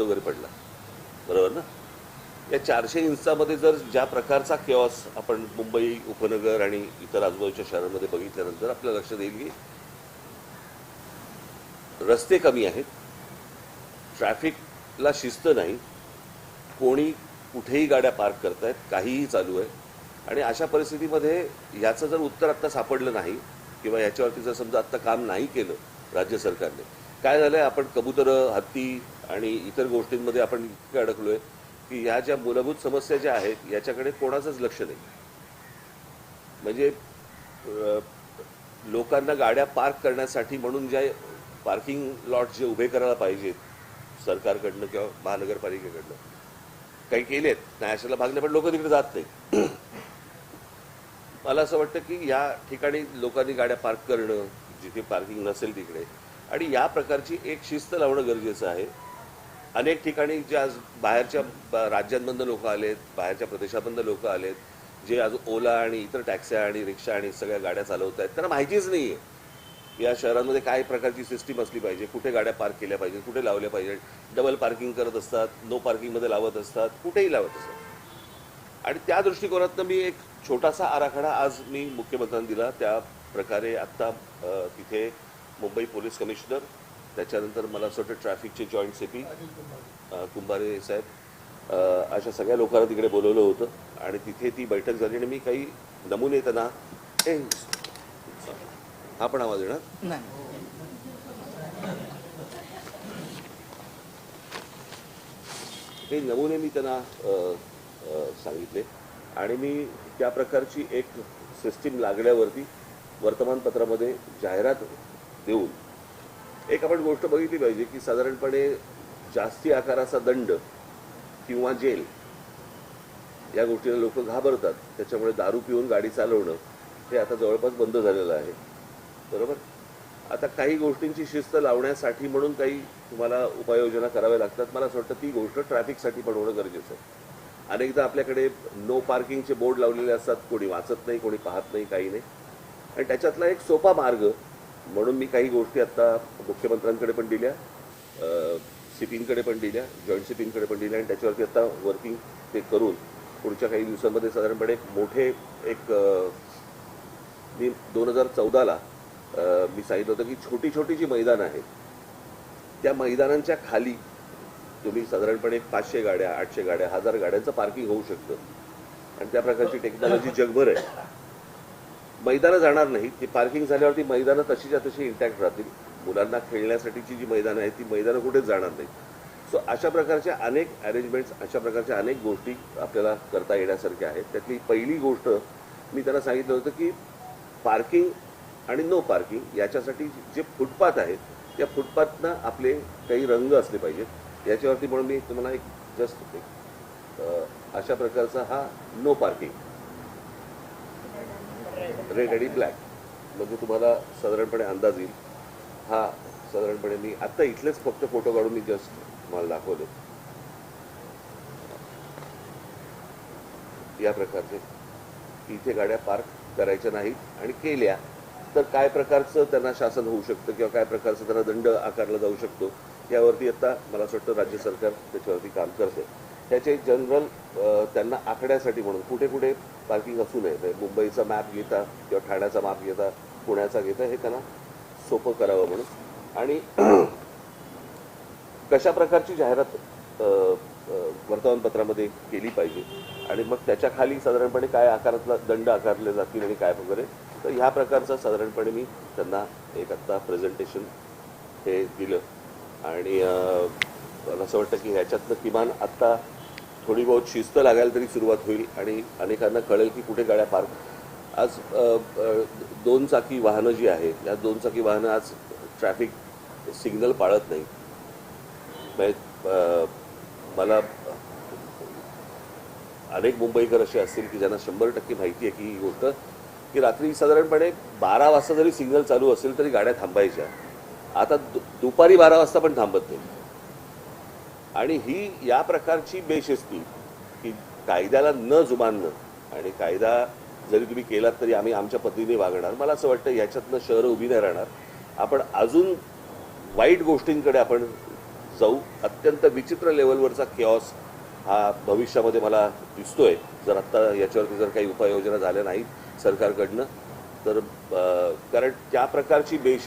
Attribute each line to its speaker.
Speaker 1: वगैरे पडला, बरोबर ना. या 400 इंचामध्ये जर ज्या प्रकारचा केऑस आपण मुंबई उपनगर आणि इतर आजूबाजूच्या शहरांमध्ये बघितल्यानंतर आपल्या लक्षात येईल की रस्ते कमी आहेत, ट्रॅफिकला शिस्त नाही, कोणी कुठेही गाड्या पार्क करतायत, काहीही चालू आहे. आणि अशा परिस्थितीमध्ये ह्याचं जर उत्तर आत्ता सापडलं नाही किंवा ह्याच्यावरती जर समजा आत्ता काम नाही केलं राज्य सरकारने, काय झालं आहे, आपण कबुतरं, हत्ती आणि इतर गोष्टींमध्ये आपण इतके अडकलो आहे की ह्या ज्या मूलभूत समस्या ज्या आहेत याच्याकडे कोणाचंच लक्ष नाही. म्हणजे लोकांना गाड्या पार्क करण्यासाठी म्हणून ज्या पार्किंग लॉट जे उभे करायला पाहिजेत सरकारकडनं किंवा महानगरपालिकेकडनं, काही केलेत नाही अशाला भागले, पण लोक तिकडे जात नाही. मला असं वाटतं की या ठिकाणी लोकांनी गाड्या पार्क करणं, जिथे पार्किंग नसेल तिकडे, आणि या प्रकारची एक शिस्त लावणं गरजेचं आहे. अनेक ठिकाणी जे आज बाहेरच्या राज्यांमधनं लोक आलेत, बाहेरच्या प्रदेशामधनं लोक आलेत, जे आज ओला आणि इतर टॅक्स्या आणि रिक्षा आणि सगळ्या गाड्या चालवत आहेत, त्यांना माहितीच नाही आहे या शहरांमध्ये काय प्रकारची सिस्टीम असली पाहिजे, कुठे गाड्या पार्क केल्या पाहिजेत, कुठे लावल्या पाहिजेत. डबल पार्किंग करत असतात, नो पार्किंगमध्ये लावत असतात, कुठेही लावत असतात. आणि त्या दृष्टिकोनातनं मी एक छोटासा आराखडा आज मी मुख्यमंत्र्यांना दिला. त्या प्रकारे आत्ता तिथे मुंबई पोलीस कमिशनर, त्याच्यानंतर मला असं वाटतं ट्रॅफिकचे जॉईंट सीपी कुंभारे साहेब, अशा सगळ्या लोकांना तिकडे बोलवलं होतं आणि तिथे ती बैठक झाली. आणि मी काही नमुने त्यांना, हा पण आवाज येणार
Speaker 2: नाही,
Speaker 1: काही नमुने मी त्यांना सांगितले आणि मी त्या प्रकारची एक सिस्टीम लागल्यावरती वर्तमानपत्रामध्ये जाहिरात देऊन एक आपण गोष्ट बघितली पाहिजे की साधारणपणे जास्ती आकाराचा दंड किंवा जेल या गोष्टीला लोक घाबरतात. त्याच्यामुळे दारू पिऊन गाडी चालवणं हे आता जवळपास बंद झालेलं आहे, बरोबर. आता काही गोष्टींची शिस्त लावण्यासाठी म्हणून काही तुम्हाला उपाययोजना कराव्या लागतात. मला असं वाटतं ती गोष्ट ट्रॅफिकसाठी पण होणं गरजेचं आहे. अनेकदा आपल्याकडे नो पार्किंगचे बोर्ड लावलेले असतात, कोणी वाचत नाही, कोणी पाहत नाही, काही नाही. आणि त्याच्यातला एक सोपा मार्ग म्हणून मी काही गोष्टी आत्ता मुख्यमंत्र्यांकडे पण दिल्या, सीपींकडे पण दिल्या, जॉईंट सीपींकडे पण दिल्या, आणि त्याच्यावरती आता वर्किंग ते करून पुढच्या काही दिवसांमध्ये साधारणपणे मोठे एक मी 2014ला मी सांगितलं होतं की छोटी छोटी जी मैदानं आहेत त्या मैदानांच्या खाली तुम्ही साधारणपणे 500 गाड्या, 800 गाड्या, 1000 गाड्यांचं पार्किंग होऊ शकतं. आणि त्या प्रकारची टेक्नॉलॉजी जगभर आहे. मैदानं जाणार नाही, ती पार्किंग झाल्यावरती मैदानं तशीच्या तशी इंटॅक्ट राहतील. मुलांना खेळण्यासाठीची जी मैदानं आहेत ती मैदानं कुठेच जाणार नाही. सो अशा प्रकारच्या अनेक अरेंजमेंट्स, अशा प्रकारच्या अनेक गोष्टी आपल्याला करता येण्यासारख्या आहेत. त्यातली पहिली गोष्ट मी त्यांना सांगितलं होतं की पार्किंग आणि नो पार्किंग याच्यासाठी जे फुटपाथ आहेत त्या फुटपाथना आपले काही रंग असले पाहिजेत. याच्यावरती म्हणून मी तुम्हाला एक जस्ट अशा प्रकारचा हा नो पार्किंग, रेड आणि ब्लॅक, म्हणजे तुम्हाला साधारणपणे अंदाज येईल. हा साधारणपणे मी आत्ता इथलेच फक्त फोटो काढून मी जस्ट तुम्हाला दाखवले. या प्रकारचे इथे गाड्या पार्क करायच्या नाहीत आणि केल्या तर काय प्रकारचं त्यांना शासन होऊ शकतं किंवा काय प्रकारचं त्यांना दंड आकारला जाऊ शकतो यावरती आता मला असं वाटतं राज्य सरकार त्याच्यावरती काम करते. त्याचे जनरल त्यांना आखण्यासाठी म्हणून कुठे कुठे पार्किंग असू नये, मुंबईचा मॅप घेता किंवा ठाण्याचा मॅप घेता, पुण्याचा घेता, हे त्यांना सोपं करावं म्हणून. आणि कशा प्रकारची जाहिरात वर्तमानपत्रामध्ये केली पाहिजे आणि मग त्याच्या खाली साधारणपणे काय आकारातला दंड आकारले जातील आणि काय वगैरे, तर ह्या प्रकारचं साधारणपणे मी त्यांना एक आत्ता प्रेझेंटेशन हे दिलं. आणि मला असं वाटतं की ह्याच्यातनं किमान आत्ता थोडी बहुत शिस्त लागायला तरी सुरुवात होईल आणि अनेकांना कळेल की कुठे गाड्या पार्क. आज 2 चाकी वाहनं जी आहेत या 2 चाकी वाहनं आज ट्रॅफिक सिग्नल पाळत नाही. मला अनेक मुंबईकर असे असतील की ज्यांना 100% माहिती आहे की ही गोष्ट की रात्री साधारणपणे 12 वाजता जरी सिग्नल चालू असेल तरी गाड्या थांबायच्या. आता दुपारी 12 वाजता पण थांबत नाही. आणि ही या प्रकारची बेशिस्ती की कायद्याला न जुमानणं आणि कायदा जरी तुम्ही केलात तरी आम्ही आमच्या पद्धतीने वागणार, मला असं वाटतं याच्यातनं शहरं उभी नाही राहणार. आपण अजून वाईट गोष्टींकडे आपण जाऊ. अत्यंत विचित्र लेवलवरचा केऑस हा भविष्यामध्ये मला दिसतोय जर आत्ता याच्यावरती जर काही उपाययोजना झाल्या नाहीत सरकारकडनं तर कारण त्या प्रकारची बेशिस्त